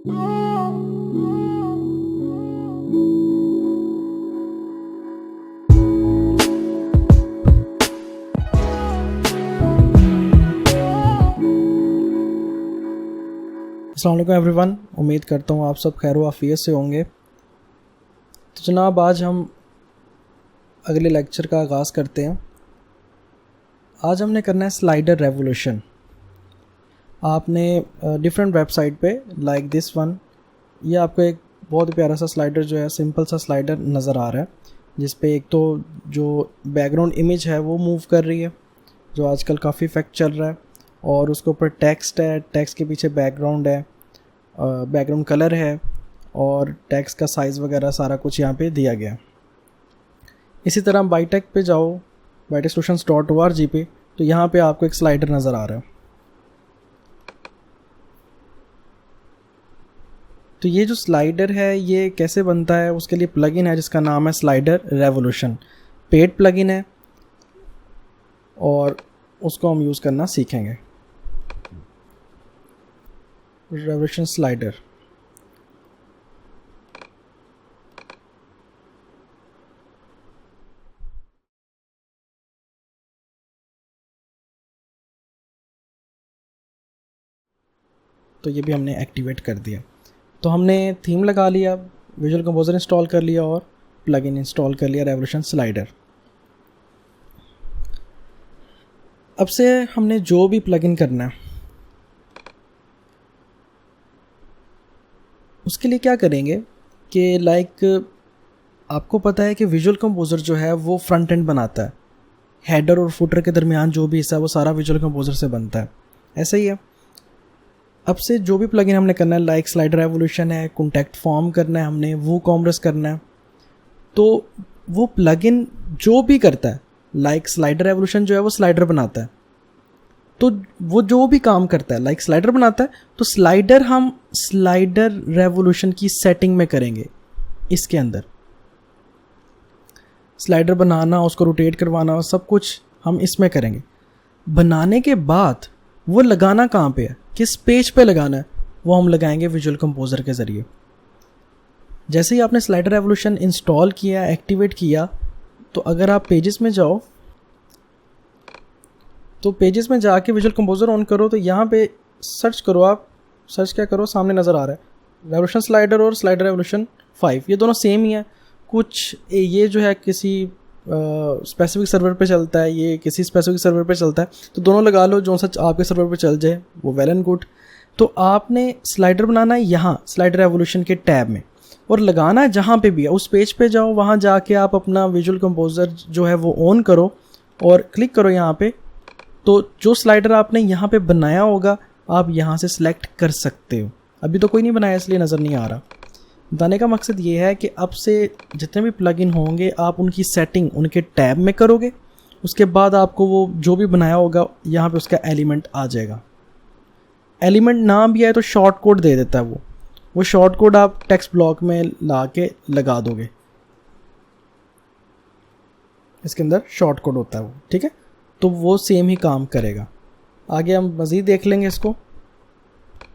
अस्सलाम वालेकुम एवरीवन, उम्मीद करता हूँ आप सब खैर व आफियत से होंगे। तो जनाब, आज हम अगले लेक्चर का आगाज़ करते हैं। आज हमने करना है स्लाइडर रेवोल्यूशन। आपने डिफरेंट वेबसाइट पे लाइक दिस वन, ये आपको एक बहुत ही प्यारा सा स्लाइडर जो है, सिंपल सा स्लाइडर नज़र आ रहा है, जिस पे एक तो जो बैकग्राउंड इमेज है वो मूव कर रही है, जो आजकल काफ़ी इफेक्ट चल रहा है, और उसके ऊपर टेक्स्ट है, टेक्स्ट के पीछे बैकग्राउंड है, बैकग्राउंड कलर है, और टेक्स्ट का साइज़ वगैरह सारा कुछ यहाँ पे दिया गया। इसी तरह बाईटेक पे जाओ, byteksolutions.org पे, तो यहाँ पे आपको एक स्लाइडर नज़र आ रहा है। तो ये जो स्लाइडर है ये कैसे बनता है, उसके लिए प्लगइन है जिसका नाम है स्लाइडर रेवोल्यूशन। पेड प्लगइन है और उसको हम यूज़ करना सीखेंगे। Revolution slider. तो ये भी हमने एक्टिवेट कर दिया। तो हमने थीम लगा लिया, विजुअल कंपोजर इंस्टॉल कर लिया और प्लगइन इंस्टॉल कर लिया रेवोल्यूशन स्लाइडर। अब से हमने जो भी प्लगइन करना है उसके लिए क्या करेंगे कि लाइक आपको पता है कि विजुअल कंपोजर जो है वो फ्रंट एंड बनाता है, हेडर और फुटर के दरमियान जो भी हिस्सा है वो सारा विजुअल कंपोजर से बनता है। ऐसा ही है, अब से जो भी प्लगइन हमने करना है, लाइक स्लाइडर रेवोल्यूशन है, कॉन्टैक्ट फॉर्म करना है, हमने वूकॉमर्स करना है, तो वो प्लगइन जो भी करता है, लाइक स्लाइडर रेवोल्यूशन जो है वो स्लाइडर बनाता है, तो वो जो भी काम करता है लाइक स्लाइडर बनाता है, तो स्लाइडर हम स्लाइडर रेवोल्यूशन की सेटिंग में करेंगे। इसके अंदर स्लाइडर बनाना, उसको रोटेट करवाना, सब कुछ हम इसमें करेंगे। बनाने के बाद वो लगाना कहाँ पे है, किस पेज पे लगाना है, वो हम लगाएंगे विजुअल कंपोजर के ज़रिए। जैसे ही आपने स्लाइडर रेवोल्यूशन इंस्टॉल किया, एक्टिवेट किया, तो अगर आप पेजेस में जाओ, तो पेजेस में जाके विजुअल कंपोजर ऑन करो, तो यहाँ पे सर्च करो। आप सर्च क्या करो, सामने नज़र आ रहा है रेवोल्यूशन स्लाइडर और स्लाइडर रेवोल्यूशन 5, ये दोनों सेम ही है। कुछ ये जो है किसी स्पेसिफिक सर्वर पे चलता है, ये किसी स्पेसिफिक सर्वर पे चलता है, तो दोनों लगा लो, जो सा आपके सर्वर पे चल जाए वो वेल एंड गुड। तो आपने स्लाइडर बनाना है यहाँ स्लाइडर रेवोल्यूशन के टैब में, और लगाना है जहाँ पे भी है, उस पेज पे जाओ, वहाँ जाके आप अपना विजुअल कंपोजर जो है वो ऑन करो और क्लिक करो यहाँ पे। तो जो स्लाइडर आपने यहाँ पे बनाया होगा आप यहाँ से सिलेक्ट कर सकते हो। अभी तो कोई नहीं बनाया इसलिए नज़र नहीं आ रहा। बताने का मकसद ये है कि अब से जितने भी प्लगइन होंगे आप उनकी सेटिंग उनके टैब में करोगे, उसके बाद आपको वो जो भी बनाया होगा यहाँ पे उसका एलिमेंट आ जाएगा। एलिमेंट ना भी आए तो शॉर्ट कोड दे देता है वो शॉर्ट कोड आप टेक्स्ट ब्लॉक में ला के लगा दोगे, इसके अंदर शॉर्ट कोड होता है वो, ठीक है। तो वो सेम ही काम करेगा। आगे हम मज़ीद देख लेंगे इसको।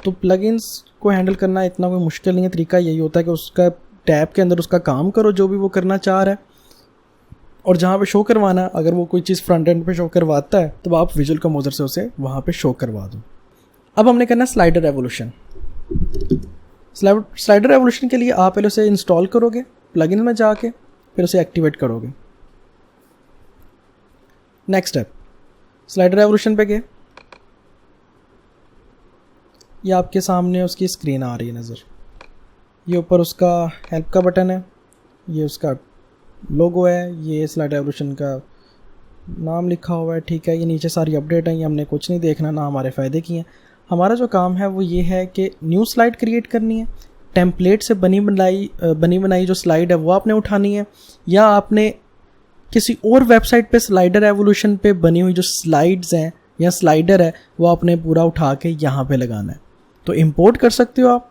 तो प्लगइन्स को हैंडल करना इतना कोई मुश्किल नहीं है, तरीका यही होता है कि उसका टैब के अंदर उसका काम करो जो भी वो करना चाह रहा है, और जहाँ पे शो करवाना है, अगर वो कोई चीज़ फ्रंट एंड पे शो करवाता है तो आप विजुअल कंपोजर से उसे वहाँ पे शो करवा दो। अब हमने करना स्लाइडर रेवोल्यूशन। स्लाइडर रेवोल्यूशन के लिए आप पहले उसे इंस्टॉल करोगे प्लगइन में जाके, फिर उसे एक्टिवेट करोगे। नेक्स्ट स्टेप, स्लाइडर रेवोल्यूशन पे गए, ये आपके सामने उसकी स्क्रीन आ रही है नज़र। ये ऊपर उसका हेल्प का बटन है, ये उसका लोगो है, ये स्लाइडर रेवोल्यूशन का नाम लिखा हुआ है, ठीक है। ये नीचे सारी अपडेट है, ये हमने कुछ नहीं देखना, ना हमारे फ़ायदे की हैं। हमारा जो काम है वो ये है कि न्यू स्लाइड क्रिएट करनी है, टेम्पलेट से बनी बनाई जो स्लाइड है वो आपने उठानी है, या आपने किसी और वेबसाइट पे स्लाइडर रेवोल्यूशन पे बनी हुई जो स्लाइड्स हैं या स्लाइडर है वो आपने पूरा उठा के यहाँ पे लगाना है। तो इंपोर्ट कर सकते हो आप,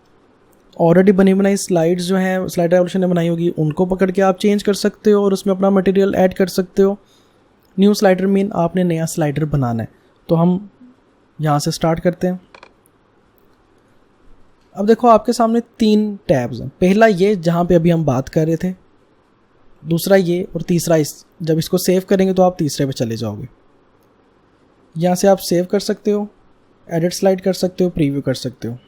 ऑलरेडी बनी बनाई स्लाइड्स जो हैं स्लाइडर रेवोल्यूशन ने बनाई होगी उनको पकड़ के आप चेंज कर सकते हो और उसमें अपना मटेरियल ऐड कर सकते हो। न्यू स्लाइडर मीन आपने नया स्लाइडर बनाना है। तो हम यहाँ से स्टार्ट करते हैं। अब देखो आपके सामने 3 टैब्स हैं। पहला ये जहाँ पे अभी हम बात कर रहे थे, दूसरा ये, और तीसरा इस। जब इसको सेव करेंगे तो आप तीसरे पे चले जाओगे। यहाँ से आप सेव कर सकते हो, एडिट स्लाइड कर सकते हो, प्रीव्यू कर सकते हो।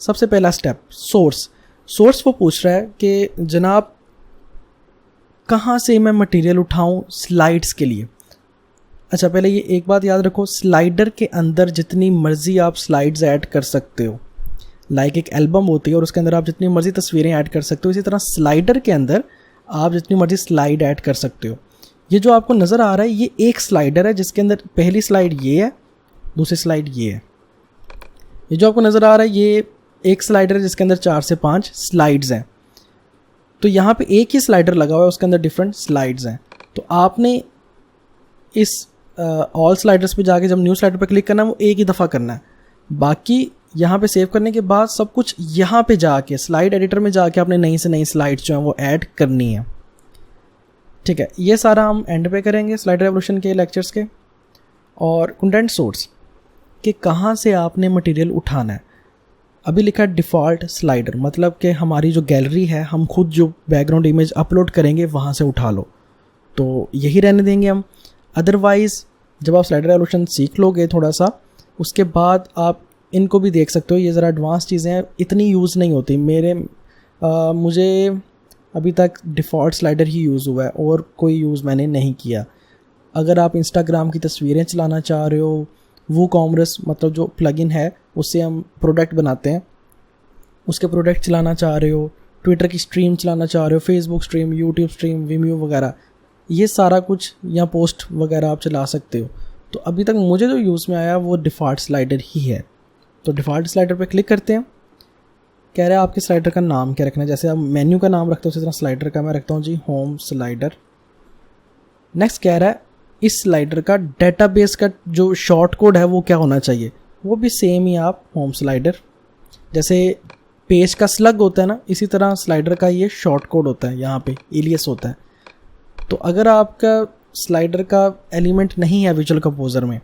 सबसे पहला स्टेप सोर्स वो पूछ रहा है कि जनाब कहाँ से मैं मटेरियल उठाऊं स्लाइड्स के लिए। अच्छा, पहले ये एक बात याद रखो, स्लाइडर के अंदर जितनी मर्जी आप स्लाइड्स ऐड कर सकते हो। लाइक एक एल्बम होती है और उसके अंदर आप जितनी मर्जी तस्वीरें ऐड कर सकते हो, इसी तरह स्लाइडर के अंदर आप जितनी मर्जी स्लाइड ऐड कर सकते हो। ये जो आपको नज़र आ रहा है ये एक स्लाइडर है जिसके अंदर पहली स्लाइड ये है, दूसरी स्लाइड ये है। ये जो आपको नज़र आ रहा है ये एक स्लाइडर है जिसके अंदर 4 से 5 स्लाइड्स हैं। तो यहाँ पे एक ही स्लाइडर लगा हुआ है, उसके अंदर डिफरेंट स्लाइड्स हैं। तो आपने इस ऑल स्लाइडर्स पे जाके जब न्यू स्लाइडर पे क्लिक करना है वो एक ही दफ़ा करना है। बाकी यहाँ पे सेव करने के बाद सब कुछ यहाँ पे जाके स्लाइड एडिटर में जाके आपने नई से नई स्लाइड्स जो हैं वो ऐड करनी है। ठीक है, ये सारा हम एंड पे करेंगे स्लाइडर एवोल्यूशन के लेक्चर्स के। और कंटेंट सोर्स कि कहाँ से आपने मटेरियल उठाना है। अभी लिखा है डिफ़ॉल्ट स्लाइडर, मतलब कि हमारी जो गैलरी है हम खुद जो बैकग्राउंड इमेज अपलोड करेंगे वहाँ से उठा लो, तो यही रहने देंगे हम। अदरवाइज़ जब आप स्लाइडर एवोल्यूशन सीख लोगे थोड़ा सा, उसके बाद आप इनको भी देख सकते हो। ये ज़रा एडवांस चीज़ें हैं, इतनी यूज़ नहीं होती। मुझे अभी तक डिफ़ॉल्ट स्लाइडर ही यूज़ हुआ है और कोई यूज़ मैंने नहीं किया। अगर आप इंस्टाग्राम की तस्वीरें चलाना चाह रहे हो, वूकॉमर्स मतलब जो प्लगइन है उससे हम प्रोडक्ट बनाते हैं, उसके प्रोडक्ट चलाना चाह रहे हो, ट्विटर की स्ट्रीम चलाना चाह रहे हो, फेसबुक स्ट्रीम, यूट्यूब स्ट्रीम, विमियो वगैरह, ये सारा कुछ या पोस्ट वगैरह आप चला सकते हो। तो अभी तक मुझे जो यूज़ में आया वो डिफ़ॉल्ट स्लाइडर ही है। तो डिफ़ॉल्ट स्लाइडर पे क्लिक करते हैं। कह रहा है आपके स्लाइडर का नाम क्या रखना है। जैसे आप मेन्यू का नाम रखते हो उसी तरह स्लाइडर का मैं रखता हूँ जी होम स्लाइडर। नेक्स्ट कह रहा है इस स्लाइडर का डेटाबेस का जो शॉर्ट कोड है वो क्या होना चाहिए। वो भी सेम ही आप होम स्लाइडर, जैसे पेज का स्लग होता है ना, इसी तरह स्लाइडर का ये शॉर्ट कोड होता है, यहाँ पे एलियस होता है। तो अगर आपका स्लाइडर का एलिमेंट नहीं है विजुअल कंपोज़र में,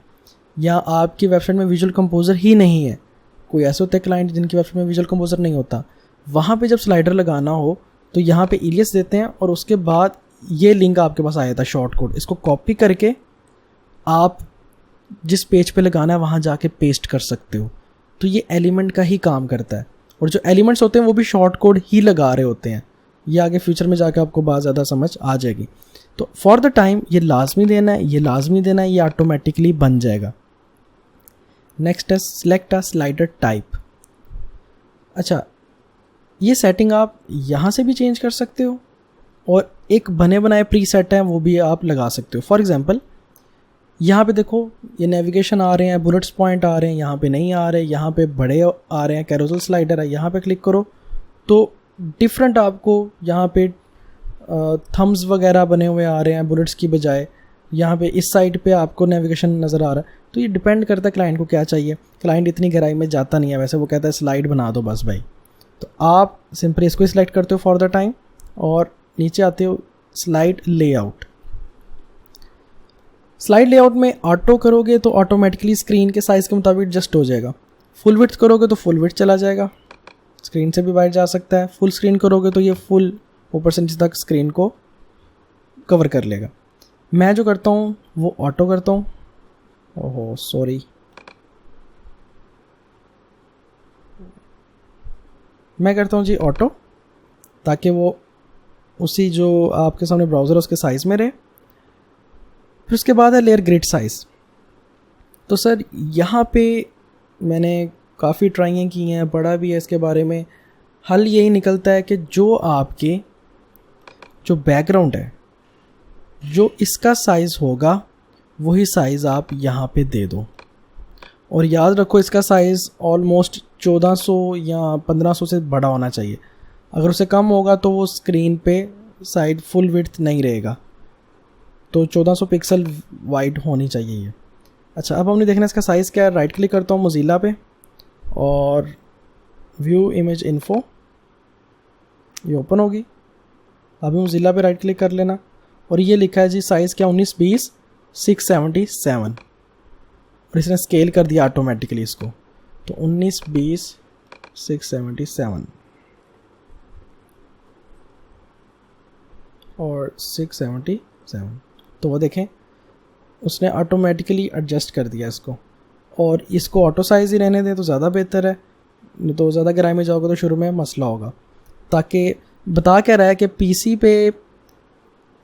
या आपकी वेबसाइट में विजुअल कंपोज़र ही नहीं है, कोई ऐसे होते हैं क्लाइंट जिनकी वेबसाइट में विजुअल कंपोज़र नहीं होता, वहाँ पे जब स्लाइडर लगाना हो तो यहाँ पे एलियस देते हैं और उसके बाद ये लिंक आपके पास आया था शॉर्ट कोड, इसको कॉपी करके आप जिस पेज पे लगाना है वहाँ जाके पेस्ट कर सकते हो। तो ये एलिमेंट का ही काम करता है, और जो एलिमेंट्स होते हैं वो भी शॉर्ट कोड ही लगा रहे होते हैं। ये आगे फ्यूचर में जाके आपको बहुत ज़्यादा समझ आ जाएगी। तो फॉर द टाइम ये लाजमी देना है, ये लाजमी देना है, ये ऑटोमेटिकली बन जाएगा। नेक्स्ट है सिलेक्ट अ स्लाइडर टाइप। अच्छा, ये सेटिंग आप यहाँ से भी चेंज कर सकते हो और एक बने बनाए प्रीसेट हैं वो भी आप लगा सकते हो। फॉर एग्जांपल यहाँ पे देखो ये नेविगेशन आ रहे हैं, बुलेट्स पॉइंट आ रहे हैं, यहाँ पे नहीं आ रहे, यहाँ पे बड़े आ रहे हैं, कैरोसेल स्लाइडर है, यहाँ पे क्लिक करो तो डिफरेंट आपको यहाँ पे थम्स वगैरह बने हुए आ रहे हैं बुलेट्स की बजाय। यहाँ पे इस साइड पे आपको नेविगेशन नज़र आ रहा है। तो ये डिपेंड करता है क्लाइंट को क्या चाहिए। क्लाइंट इतनी गहराई में जाता नहीं है वैसे, वो कहता है स्लाइड बना दो बस भाई। तो आप सिंपली इसको सिलेक्ट करते हो फॉर द टाइम और नीचे आते हो स्लाइड लेआउट। स्लाइड लेआउट में ऑटो करोगे तो ऑटोमेटिकली स्क्रीन के साइज़ के मुताबिक एडजस्ट हो जाएगा। फुल विड्थ करोगे तो फुल विड्थ चला जाएगा, स्क्रीन से भी बाहर जा सकता है। फुल स्क्रीन करोगे तो ये फुल ऊपर से नीचे तक स्क्रीन को कवर कर लेगा। मैं जो करता हूँ वो ऑटो करता हूँ। ओहो सॉरी, मैं करता हूँ जी ऑटो, ताकि वो उसी जो आपके सामने ब्राउज़र उसके साइज़ में रहे। फिर उसके बाद है लेयर ग्रिड साइज़। तो सर यहाँ पे मैंने काफ़ी ट्राइयाँ की हैं, पढ़ा भी है इसके बारे में। हल यही निकलता है कि जो आपके जो बैकग्राउंड है, जो इसका साइज़ होगा वही साइज़ आप यहाँ पे दे दो। और याद रखो इसका साइज़ ऑलमोस्ट 1400 या 1500 से बड़ा होना चाहिए। अगर उससे कम होगा तो वो स्क्रीन पे साइड फुल विड्थ नहीं रहेगा। तो 1400 पिक्सल वाइड होनी चाहिए ये। अच्छा, अब हमने देखना इसका साइज़ क्या है। राइट क्लिक करता हूँ मोज़िला पे और व्यू इमेज इन्फो, ये ओपन होगी। अभी मोज़िला पे राइट क्लिक कर लेना और ये लिखा है जी साइज़ क्या 1920/677 और इसने स्केल कर दिया ऑटोमेटिकली इसको। तो 1920 677 और 677, तो वो देखें उसने ऑटोमेटिकली एडजस्ट कर दिया इसको। और इसको ऑटो साइज़ ही रहने दें तो ज़्यादा बेहतर है, नहीं तो ज़्यादा गहराई में जाओगे तो शुरू में मसला होगा। ताकि बता क्या रहा है कि पीसी पे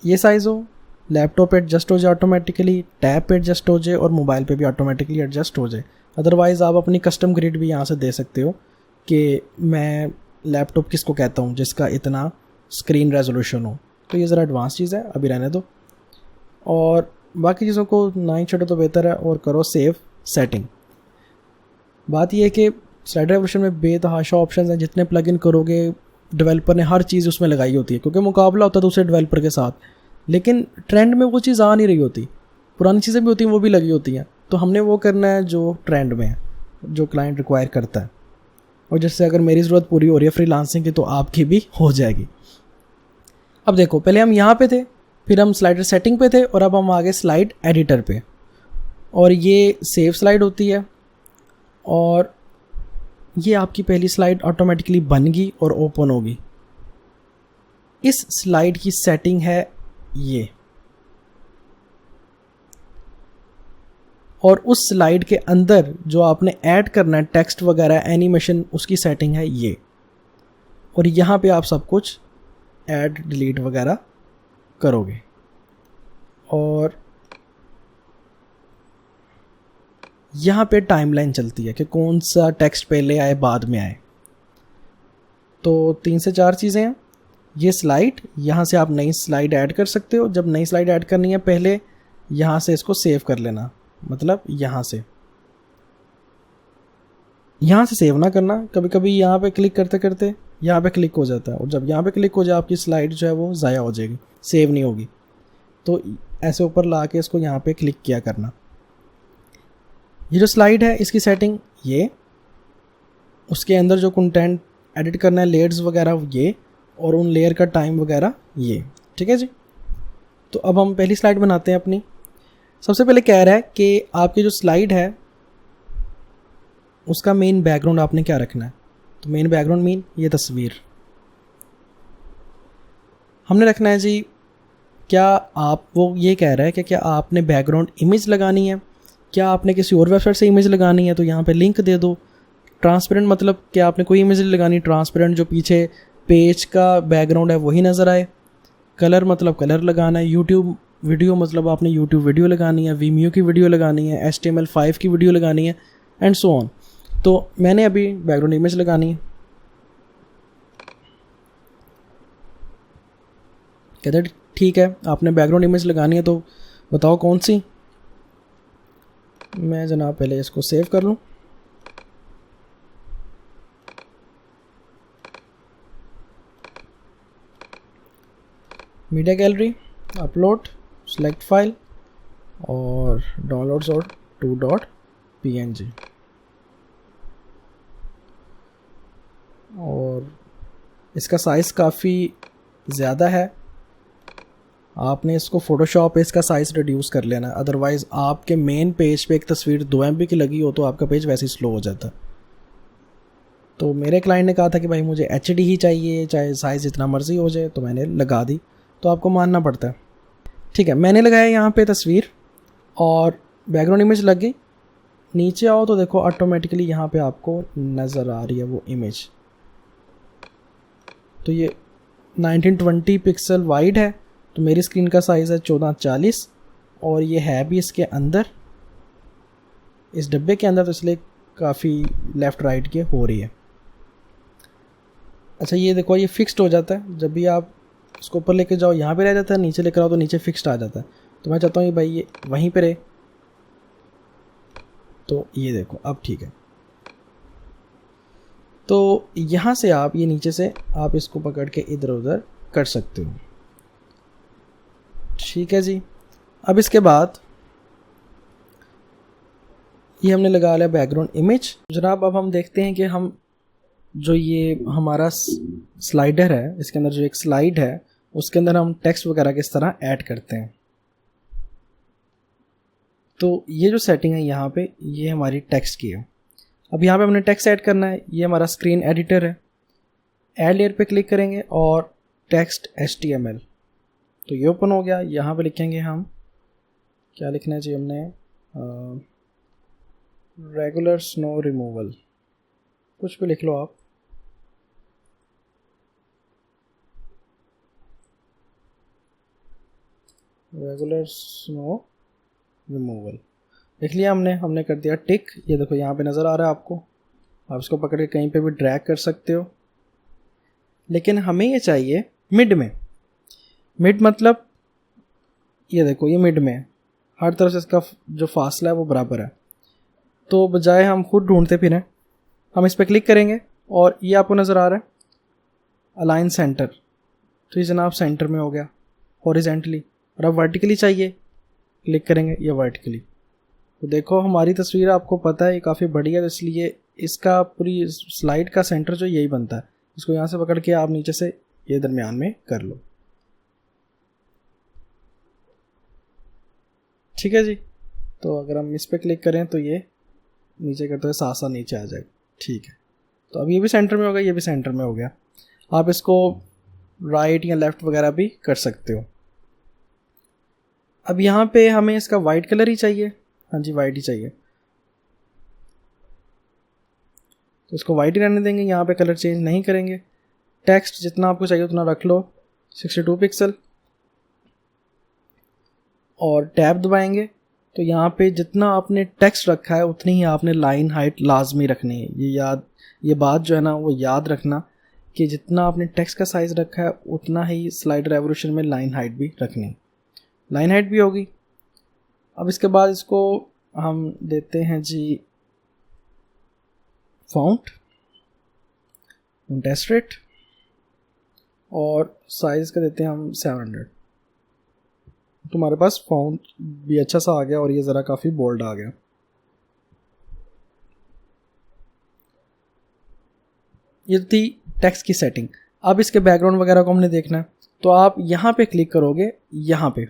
ये साइज़ हो, लैपटॉप पे एडजस्ट हो जाए ऑटोमेटिकली, टैब पे एडजस्ट हो जाए और मोबाइल पे भी ऑटोमेटिकली एडजस्ट हो जाए। अदरवाइज़ आप अपनी कस्टम ग्रिड भी यहाँ से दे सकते हो कि मैं लैपटॉप किसको कहता हूँ जिसका इतना स्क्रीन रेजोल्यूशन हो। तो ये ज़रा एडवांस चीज़ है, अभी रहने दो, और बाकी चीज़ों को ना ही छोड़ो तो बेहतर है और करो सेव सेटिंग। बात यह है कि स्लाइडर रेवोल्यूशन में बेतहाशा ऑप्शन हैं, जितने प्लगइन करोगे डेवलपर ने हर चीज़ उसमें लगाई होती है क्योंकि मुकाबला होता है दूसरे डेवलपर के साथ, लेकिन ट्रेंड में वो चीज़ आ नहीं रही होती। पुरानी चीज़ें भी होती हैं वो भी लगी होती हैं, तो हमने वो करना है जो ट्रेंड में है, जो क्लाइंट रिक्वायर करता है। और जैसे अगर मेरी ज़रूरत पूरी हो रही है फ्रीलांसिंग की तो आपकी भी हो जाएगी। अब देखो पहले हम यहाँ पे थे, फिर हम स्लाइडर सेटिंग पे थे और अब हम आ गए स्लाइड एडिटर पे, और ये सेव स्लाइड होती है और ये आपकी पहली स्लाइड ऑटोमेटिकली बन गई और ओपन होगी। इस स्लाइड की सेटिंग है ये, और उस स्लाइड के अंदर जो आपने ऐड करना है टेक्स्ट वगैरह एनिमेशन उसकी सेटिंग है ये। और यहाँ पे आप सब कुछ ऐड डिलीट वगैरह करोगे। और यहाँ पे टाइमलाइन चलती है कि कौन सा टेक्स्ट पहले आए बाद में आए। तो 3 से 4 चीज़ें हैं। ये स्लाइड, यहाँ से आप नई स्लाइड ऐड कर सकते हो। जब नई स्लाइड ऐड करनी है पहले यहाँ से इसको सेव कर लेना, मतलब यहाँ से सेव ना करना। कभी कभी यहाँ पे क्लिक करते करते यहाँ पे क्लिक हो जाता है, और जब यहाँ पे क्लिक हो जाए आपकी स्लाइड जो है वो ज़ाया हो जाएगी, सेव नहीं होगी। तो ऐसे ऊपर ला के इसको यहाँ पे क्लिक किया करना। ये जो स्लाइड है इसकी सेटिंग ये, उसके अंदर जो कंटेंट एडिट करना है लेयर्स वगैरह ये, और उन लेयर का टाइम वगैरह ये, ठीक है जी। तो अब हम पहली स्लाइड बनाते हैं अपनी। सबसे पहले कह रहा है कि आपकी जो स्लाइड है उसका मेन बैकग्राउंड आपने क्या रखना है। तो मेन बैकग्राउंड मीन ये तस्वीर हमने रखना है जी। क्या आप, वो ये कह रहा है कि क्या आपने बैकग्राउंड इमेज लगानी है, क्या आपने किसी और वेबसाइट से इमेज लगानी है, तो यहाँ पे लिंक दे दो। ट्रांसपेरेंट मतलब कि आपने कोई इमेज नहीं लगानी, ट्रांसपेरेंट जो पीछे पेज का बैकग्राउंड है वही नज़र आए। कलर मतलब कलर लगाना है। यूट्यूब वीडियो मतलब आपने यूट्यूब वीडियो लगानी है, वीमियो की वीडियो लगानी है, HTML5 की वीडियो लगानी है, एंड सो ऑन। तो मैंने अभी बैकग्राउंड इमेज लगानी है। कहते हैं ठीक है आपने बैकग्राउंड इमेज लगानी है, तो बताओ कौन सी। मैं जनाब पहले इसको सेव कर लूँ। Media gallery, upload, select file और डाउनलोड्स और 2.png। और इसका साइज़ काफ़ी ज़्यादा है, आपने इसको फ़ोटोशॉप पे इसका साइज़ रिड्यूस कर लेना। अदरवाइज़ आपके मेन पेज पे एक तस्वीर 2 MB की लगी हो तो आपका पेज वैसे ही स्लो हो जाता है। तो मेरे क्लाइंट ने कहा था कि भाई मुझे HD ही चाहिए, चाहे साइज़ जितना मर्ज़ी हो जाए, तो मैंने लगा दी। तो आपको मानना पड़ता है। ठीक है, मैंने लगाया यहाँ पे तस्वीर और बैकग्राउंड इमेज लग गई। नीचे आओ तो देखो ऑटोमेटिकली यहाँ पे आपको नज़र आ रही है वो इमेज। तो ये 1920 पिक्सल वाइड है, तो मेरी स्क्रीन का साइज़ है 1440 और ये है भी इसके अंदर, इस डब्बे के अंदर, तो इसलिए काफ़ी लेफ़्ट राइट के हो रही है। अच्छा ये देखो ये फिक्स्ड हो जाता है, जब भी आप इसको ऊपर लेके जाओ यहाँ पे रह जाता है, नीचे लेकर आओ तो नीचे फिक्स्ड आ जाता है। तो मैं चाहता हूँ ये भाई ये वहीं पे रहे। तो ये देखो अब ठीक है। तो यहाँ से आप ये नीचे से आप इसको पकड़ के इधर उधर कर सकते हो। ठीक है जी। अब इसके बाद ये हमने लगा लिया बैकग्राउंड इमेज। जनाब अब हम देखते हैं कि हम जो ये हमारा स्लाइडर है, इसके अंदर जो एक स्लाइड है उसके अंदर हम टेक्स्ट वगैरह किस तरह ऐड करते हैं। तो ये जो सेटिंग है यहाँ पे ये हमारी टेक्स्ट की है। अब यहाँ पे हमने टेक्स्ट ऐड करना है, ये हमारा स्क्रीन एडिटर है। ऐड लेयर पे क्लिक करेंगे और टेक्स्ट HTML, तो ये ओपन हो गया। यहाँ पे लिखेंगे हम, क्या लिखना चाहिए हमने, रेगुलर स्नो रिमूवल, कुछ भी लिख लो आप। रेगुलर स्नो रिमूवल लिख लिया हमने कर दिया टिक। ये देखो यहाँ पे नज़र आ रहा है आपको, आप इसको पकड़ के कहीं पे भी ड्रैग कर सकते हो। लेकिन हमें ये चाहिए मिड में। मिड मतलब ये देखो, ये मिड में है, हर तरफ से इसका जो फासला है वो बराबर है। तो बजाय हम खुद ढूंढते फिरें, हम इस पर क्लिक करेंगे और ये आपको नज़र आ रहा है अलाइन सेंटर, तो ये जनाब सेंटर में हो गया हॉरिजेंटली। और अब वर्टिकली चाहिए, क्लिक करेंगे, ये वर्टिकली। तो देखो हमारी तस्वीर आपको पता है ये काफ़ी बड़ी है, तो इसलिए इसका पूरी स्लाइड का सेंटर जो यही बनता है। इसको यहाँ से पकड़ के आप नीचे से ये दरमियान में कर लो। ठीक है जी। तो अगर हम इस पर क्लिक करें तो ये नीचे करते हुए साथ साथ नीचे आ जाएगा। ठीक है, तो अब ये भी सेंटर में हो गया, ये भी सेंटर में हो गया। आप इसको राइट या लेफ़्ट वगैरह भी कर सकते हो। अब यहाँ पे हमें इसका वाइट कलर ही चाहिए। हाँ जी, वाइट ही चाहिए, तो इसको वाइट ही रहने देंगे, यहाँ पे कलर चेंज नहीं करेंगे। टेक्स्ट जितना आपको चाहिए उतना रख लो, 62 पिक्सल, और टैब दबाएंगे तो यहाँ पे जितना आपने टेक्स्ट रखा है उतनी ही आपने लाइन हाइट लाजमी रखनी है। ये बात जो है ना वो याद रखना कि जितना आपने टेक्स्ट का साइज़ रखा है उतना ही स्लाइडर एवोल्यूशन में लाइन हाइट भी रखनी। लाइन हाइट भी होगी। अब इसके बाद इसको हम देते हैं जी फ़ॉन्ट, टेस्ट रेट, और साइज़ का देते हैं हम 700। तुम्हारे पास फ़ॉन्ट भी अच्छा सा आ गया और ये ज़रा काफ़ी बोल्ड आ गया। ये थी टेक्स्ट की सेटिंग। अब इसके बैकग्राउंड वगैरह को हमने देखना है, तो आप यहाँ पे क्लिक करोगे, यहाँ पे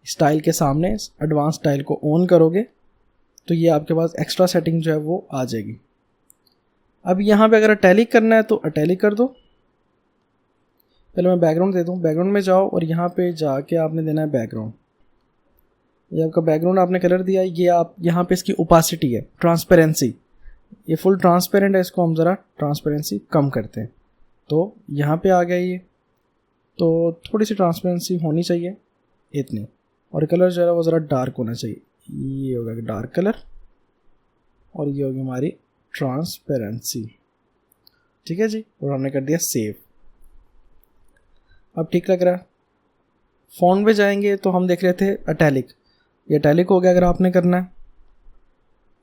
स्टाइल के सामने एडवांस स्टाइल को ऑन करोगे तो ये आपके पास एक्स्ट्रा सेटिंग जो है वो आ जाएगी। अब यहाँ पे अगर अटैलिक करना है तो अटैलिक कर दो। पहले मैं बैकग्राउंड दे दूँ, बैकग्राउंड में जाओ और यहाँ पे जाके आपने देना है बैकग्राउंड। ये आपका बैकग्राउंड आपने कलर दिया। ये आप यहाँ पे इसकी ओपासिटी है, ट्रांसपेरेंसी, ये फुल ट्रांसपेरेंट है, इसको हम ज़रा ट्रांसपेरेंसी कम करते हैं। तो यहाँ पे आ गया ये, तो थोड़ी सी ट्रांसपेरेंसी होनी चाहिए इतनी, और कलर जो है वो ज़रा डार्क होना चाहिए। ये होगा डार्क कलर और ये होगी हमारी ट्रांसपेरेंसी। ठीक है जी, और हमने कर दिया सेव। अब ठीक लग रहा है। फ़ॉन्ट पे जाएंगे तो हम देख रहे थे अटैलिक, ये अटैलिक हो गया। अगर आपने करना है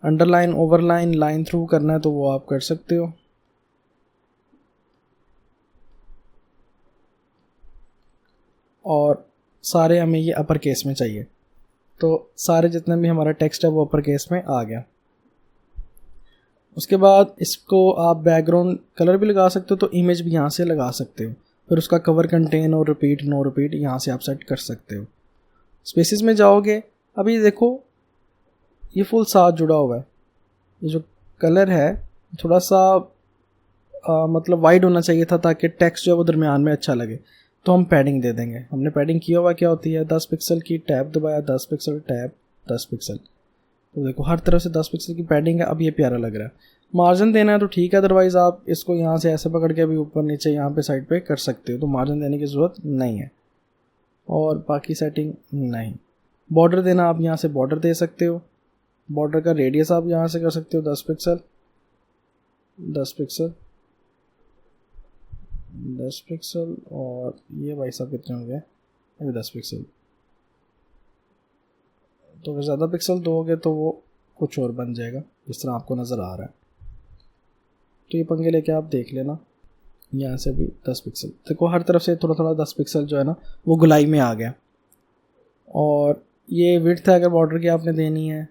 अंडरलाइन, ओवरलाइन, लाइन थ्रू करना है तो वो आप कर सकते हो। और सारे हमें ये अपर केस में चाहिए, तो सारे जितने भी हमारा टेक्स्ट है वो अपर केस में आ गया। उसके बाद इसको आप बैकग्राउंड कलर भी लगा सकते हो, तो इमेज भी यहाँ से लगा सकते हो। फिर उसका कवर कंटेन और रिपीट नो रिपीट यहाँ से आप सेट कर सकते हो। स्पेसिस में जाओगे, अभी देखो ये फुल साथ जुड़ा हुआ है। ये जो कलर है थोड़ा सा मतलब वाइड होना चाहिए था ताकि टेक्स्ट जो है वो दरमियान में अच्छा लगे। तो हम पैडिंग दे देंगे। हमने पैडिंग किया हुआ क्या होती है, 10 पिक्सल की, टैब दबाया, 10 पिक्सल, टैब 10 पिक्सल। तो देखो हर तरफ से 10 पिक्सल की पैडिंग है। अब ये प्यारा लग रहा है। मार्जिन देना है तो ठीक है, अदरवाइज़ आप इसको यहाँ से ऐसे पकड़ के अभी ऊपर नीचे यहाँ पे साइड पे कर सकते हो, तो मार्जिन देने की ज़रूरत नहीं है। और बाकी सेटिंग नहीं। बॉर्डर देना, आप यहाँ से बॉर्डर दे सकते हो। बॉर्डर का रेडियस आप यहाँ से कर सकते हो 10 पिक्सल, 10 पिक्सल, 10 पिक्सल, और ये भाई साहब कितने हो गए, अभी 10 पिक्सल। तो अगर ज़्यादा पिक्सल दोगे तो वो कुछ और बन जाएगा, जिस तरह आपको नज़र आ रहा है। तो ये पंगे लेके आप देख लेना। यहाँ से भी 10 पिक्सल, देखो हर तरफ से थोड़ा थोड़ा 10 पिक्सल जो है ना वो गुलाई में आ गया। और ये विड्थ है अगर बॉर्डर की आपने देनी है,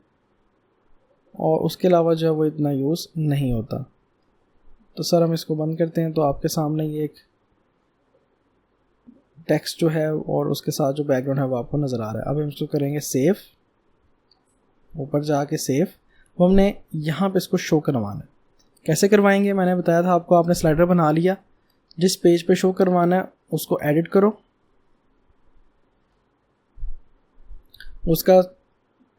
और उसके अलावा जो है वो इतना यूज़ नहीं होता। तो सर हम इसको बंद करते हैं। तो आपके सामने ये एक टेक्स्ट जो है और उसके साथ जो बैकग्राउंड है वो आपको नज़र आ रहा है। अब हम इसको करेंगे सेव, ऊपर जाके सेव। वो हमने यहाँ पे इसको शो करवाना है। कैसे करवाएंगे, मैंने बताया था आपको, आपने स्लाइडर बना लिया, जिस पेज पे शो करवाना है उसको एडिट करो, उसका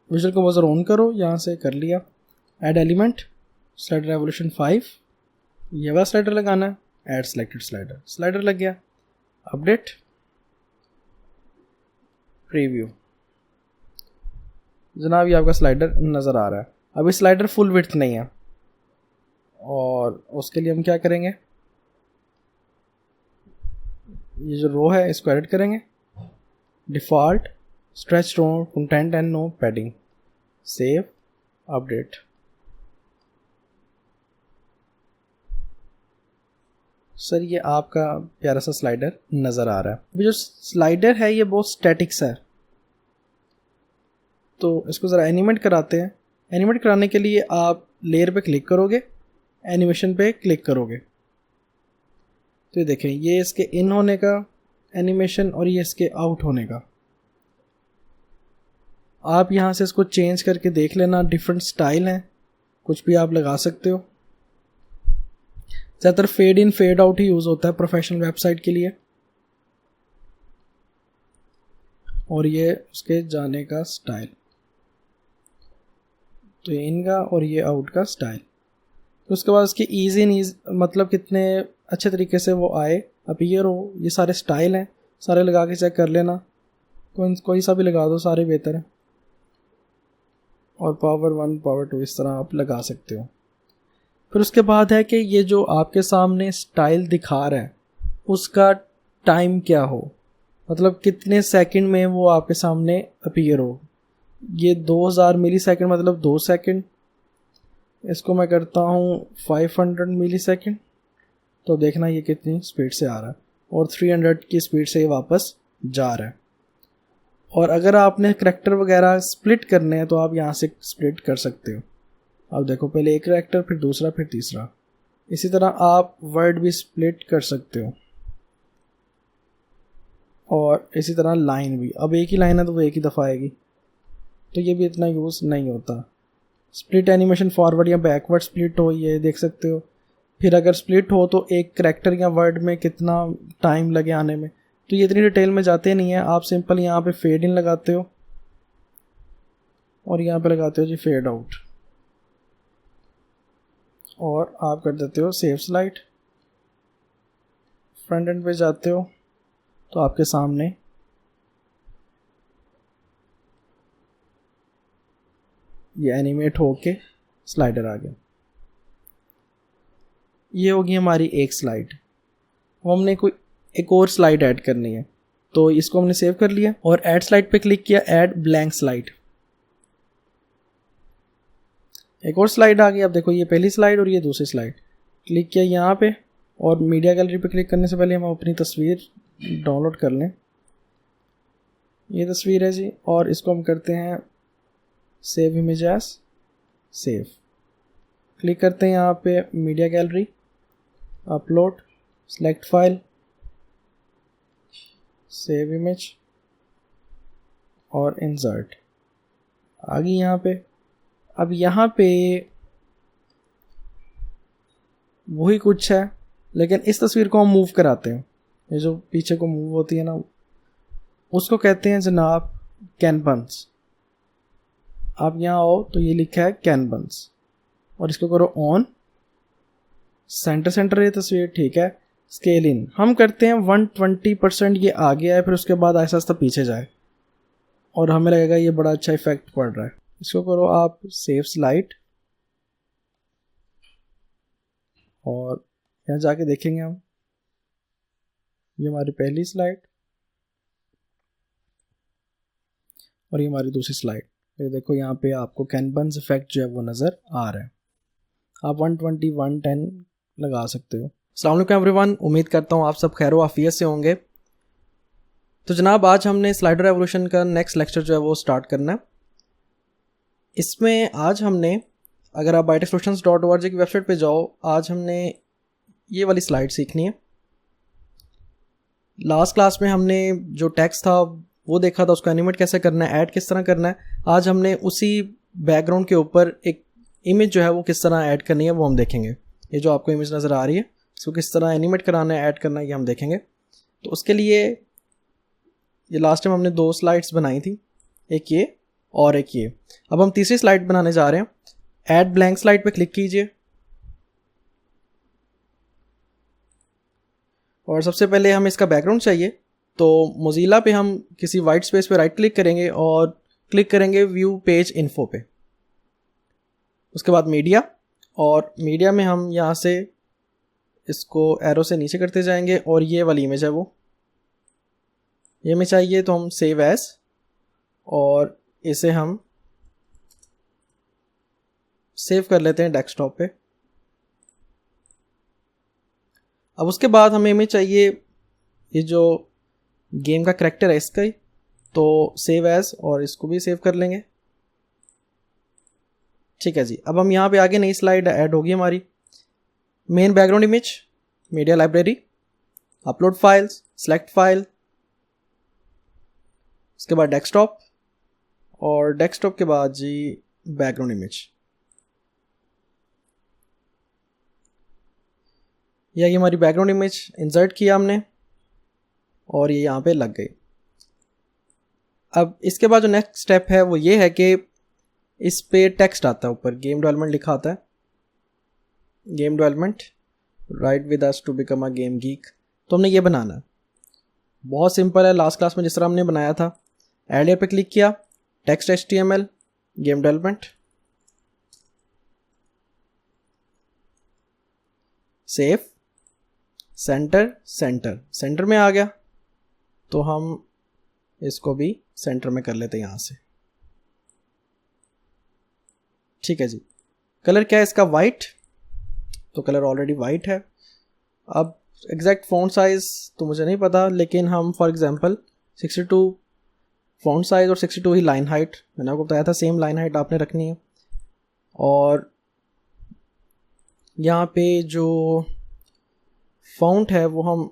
विजुअल कंपोजर ऑन करो, यहाँ से कर लिया ऐड एलिमेंट स्लाइडर एवोल्यूशन 5, ये वाला स्लाइडर लगाना है, ऐड सिलेक्टेड स्लाइडर, स्लाइडर लग गया, अपडेट प्रीव्यू, जनाब ये आपका स्लाइडर नज़र आ रहा है। अभी स्लाइडर फुल विड्थ नहीं है और उसके लिए हम क्या करेंगे, ये जो रो है इसको एडिट करेंगे, default stretch row content and no padding, save update. Sir ये आपका प्यारा सा स्लाइडर नज़र आ रहा है। अभी जो स्लाइडर है ये बहुत स्टैटिक्स है, तो इसको ज़रा एनिमेट कराते हैं। एनिमेट कराने के लिए आप लेयर पे क्लिक करोगे, एनिमेशन पे क्लिक करोगे, तो ये देखें ये इसके इन होने का एनिमेशन और ये इसके आउट होने का। आप यहाँ से इसको चेंज करके देख लेना, डिफरेंट स्टाइल हैं, कुछ भी आप लगा सकते हो। ज़्यादातर फेड इन फेड आउट ही यूज़ होता है प्रोफेशनल वेबसाइट के लिए। और ये उसके जाने का स्टाइल, तो ये इनका और ये आउट का स्टाइल। तो उसके बाद उसकी ईजी नीज मतलब कितने अच्छे तरीके से वो आए, अपीयर हो, ये सारे स्टाइल हैं, सारे लगा के चेक कर लेना, कोई सा भी लगा दो, सारे बेहतर हैं। और पावर 1 पावर 2 इस तरह आप लगा सकते हो। फिर उसके बाद है कि ये जो आपके सामने स्टाइल दिखा रहा है उसका टाइम क्या हो, मतलब कितने सेकंड में वो आपके सामने अपीयर हो। ये 2000 मिली सेकेंड मतलब 2 सेकंड, इसको मैं करता हूँ 500 मिली सेकेंड, तो देखना ये कितनी स्पीड से आ रहा है, और 300 की स्पीड से ये वापस जा रहा है। और अगर आपने करैक्टर वगैरह स्प्लिट करने हैं तो आप यहाँ से स्प्लिट कर सकते हो। अब देखो पहले एक करैक्टर, फिर दूसरा, फिर तीसरा, इसी तरह आप वर्ड भी स्प्लिट कर सकते हो, और इसी तरह लाइन भी। अब एक ही लाइन है तो वो एक ही दफ़ा आएगी, तो ये भी इतना यूज़ नहीं होता। स्प्लिट एनिमेशन फॉरवर्ड या बैकवर्ड स्प्लिट हो, ये देख सकते हो। फिर अगर स्प्लिट हो तो एक करैक्टर या वर्ड में कितना टाइम लगे आने में, तो ये इतनी डिटेल में जाते नहीं है। आप सिंपल यहाँ पे फेड इन लगाते हो और यहाँ पे लगाते हो जी फेड आउट, और आप कर देते हो सेव स्लाइड। फ्रंट एंड पे जाते हो तो आपके सामने ये एनिमेट होके स्लाइडर आ गया। ये होगी हमारी एक स्लाइड। वो हमने कोई एक और स्लाइड ऐड करनी है, तो इसको हमने सेव कर लिया और ऐड स्लाइड पे क्लिक किया, ऐड ब्लैंक स्लाइड। एक और स्लाइड आ गई। अब देखो ये पहली स्लाइड और ये दूसरी स्लाइड। क्लिक किया यहाँ पे, और मीडिया गैलरी पे क्लिक करने से पहले हम अपनी तस्वीर डाउनलोड कर लें। ये तस्वीर है जी, और इसको हम करते हैं save image as, save. Click करते हैं यहाँ पे media gallery, upload, select file, save image और इंसर्ट। आ गई यहाँ पे। अब यहाँ पे वही कुछ है, लेकिन इस तस्वीर को हम मूव कराते हैं। ये जो पीछे को मूव होती है ना, उसको कहते हैं जनाब कैनवस। आप यहाँ आओ तो ये लिखा है कैनवस, और इसको करो ऑन। सेंटर सेंटर ये तस्वीर ठीक है। स्केल इन हम करते हैं 120%, ये आ गया है। फिर उसके बाद आहिस्ता आहिस्ता पीछे जाए और हमें लगेगा ये बड़ा अच्छा इफेक्ट पड़ रहा है। इसको करो आप सेव स्लाइड, और यहाँ जाके देखेंगे हम, ये हमारी पहली स्लाइड और ये हमारी दूसरी स्लाइड। ये देखो यहाँ पे आपको कैनवस इफेक्ट जो है वो नज़र आ रहा है। आप 120 110 लगा सकते हो। अस्सलाम वालेकुम एवरीवन, उम्मीद करता हूँ आप सब खैर आफियत से होंगे। तो जनाब आज हमने स्लाइडर एवोल्यूशन का नेक्स्ट लेक्चर जो है वो स्टार्ट करना है। इसमें आज हमने, अगर आप bytexsolutions.org की वेबसाइट पे जाओ, आज हमने ये वाली स्लाइड सीखनी है। लास्ट क्लास में हमने जो टेक्स्ट था वो देखा था, उसको एनिमेट कैसे करना है, ऐड किस तरह करना है। आज हमने उसी बैकग्राउंड के ऊपर एक इमेज जो है वो किस तरह ऐड करनी है वो हम देखेंगे। ये जो आपको इमेज नज़र आ रही है इसको किस तरह एनिमेट कराना है, ऐड करना है, ये हम देखेंगे। तो उसके लिए ये लास्ट टाइम हमने 2 स्लाइड्स बनाई थी, एक ये और एक ये। अब हम तीसरी स्लाइड बनाने जा रहे हैं। ऐड ब्लैंक स्लाइड पे क्लिक कीजिए और सबसे पहले हमें इसका बैकग्राउंड चाहिए। तो मोज़िला पे हम किसी वाइट स्पेस पे राइट क्लिक करेंगे और क्लिक करेंगे व्यू पेज इन्फो पे। उसके बाद मीडिया, और मीडिया में हम यहाँ से इसको एरो से नीचे करते जाएंगे और ये वाली इमेज है वो ये में चाहिए, तो हम सेव एज और इसे हम सेव कर लेते हैं डेस्कटॉप पे। अब उसके बाद हमें इमेज चाहिए ये जो गेम का करैक्टर है इसका ही, तो सेव एज और इसको भी सेव कर लेंगे। ठीक है जी। अब हम यहाँ पे आगे नई स्लाइड ऐड होगी हमारी। Main background image, media library, upload files, select file, उसके बाद डेस्कटॉप और डेस्कटॉप के बाद जी बैकग्राउंड इमेज। ये हमारी बैकग्राउंड इमेज इंसर्ट किया हमने और ये यहाँ पे लग गई। अब इसके बाद जो नेक्स्ट स्टेप है वो ये है कि इस पे टेक्स्ट आता है, ऊपर गेम डेवलपमेंट लिखा आता है, game development write with us to become a game geek. तो हमने ये बनाना है, बहुत सिंपल है। लास्ट क्लास में जिस तरह हमने बनाया था, ऐड लेयर पे क्लिक किया, text HTML, game development, save, centre, centre में आ गया तो हम इसको भी सेंटर में कर लेते हैं यहाँ से। ठीक है जी। कलर क्या है इसका? वाइट, तो कलर ऑलरेडी वाइट है। अब एग्जैक्ट फ़ॉन्ट साइज़ तो मुझे नहीं पता, लेकिन हम फॉर एग्जांपल 62 फ़ॉन्ट साइज़ और 62 ही लाइन हाइट, मैंने आपको बताया था सेम लाइन हाइट आपने रखनी है। और यहाँ पे जो फ़ॉन्ट है वो हम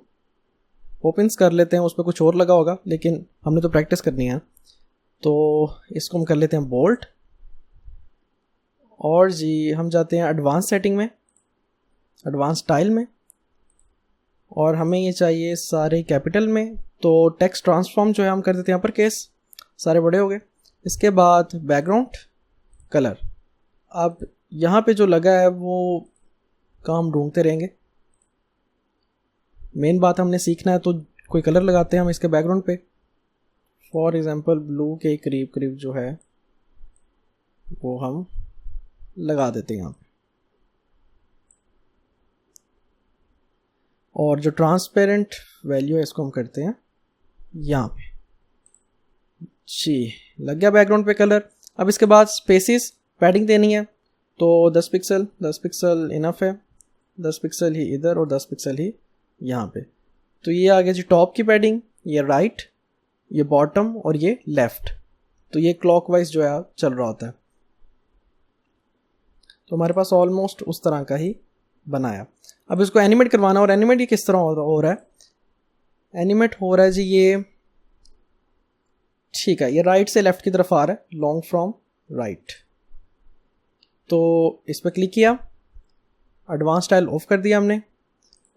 ओपन्स कर लेते हैं, उस पर कुछ और लगा होगा लेकिन हमने तो प्रैक्टिस करनी है, तो इसको हम कर लेते हैं बोल्ड। और जी हम जाते हैं एडवांस सेटिंग में, एडवांस स्टाइल में, और हमें ये चाहिए सारे कैपिटल में। तो टेक्स्ट ट्रांसफॉर्म जो है हम कर देते हैं अपर केस, सारे बड़े हो गए। इसके बाद बैकग्राउंड कलर, अब यहाँ पे जो लगा है वो काम ढूंढते रहेंगे। मेन बात हमने सीखना है, तो कोई कलर लगाते हैं हम इसके बैकग्राउंड पे। फॉर एग्जांपल ब्लू के करीब करीब जो है वो हम लगा देते हैं यहाँ पे। और जो ट्रांसपेरेंट वैल्यू है इसको हम करते हैं यहाँ पे। जी, लग गया बैकग्राउंड पे कलर। अब इसके बाद स्पेसिस पैडिंग देनी है, तो 10 पिक्सल इनफ है। 10 पिक्सल ही इधर और 10 पिक्सल ही यहाँ पे। तो ये आ गया जी टॉप की पैडिंग, ये राइट, ये बॉटम और ये लेफ़्ट। तो ये क्लॉकवाइज जो है चल रहा होता है। तो हमारे पास ऑलमोस्ट उस तरह का ही बनाया। अब इसको एनिमेट करवाना, और एनिमेट ये किस तरह हो रहा है? एनिमेट हो रहा है जी ये, ठीक है, ये राइट से लेफ्ट की तरफ आ रहा है, लॉन्ग फ्रॉम राइट। तो इस पर क्लिक किया, एडवांस स्टाइल ऑफ कर दिया हमने,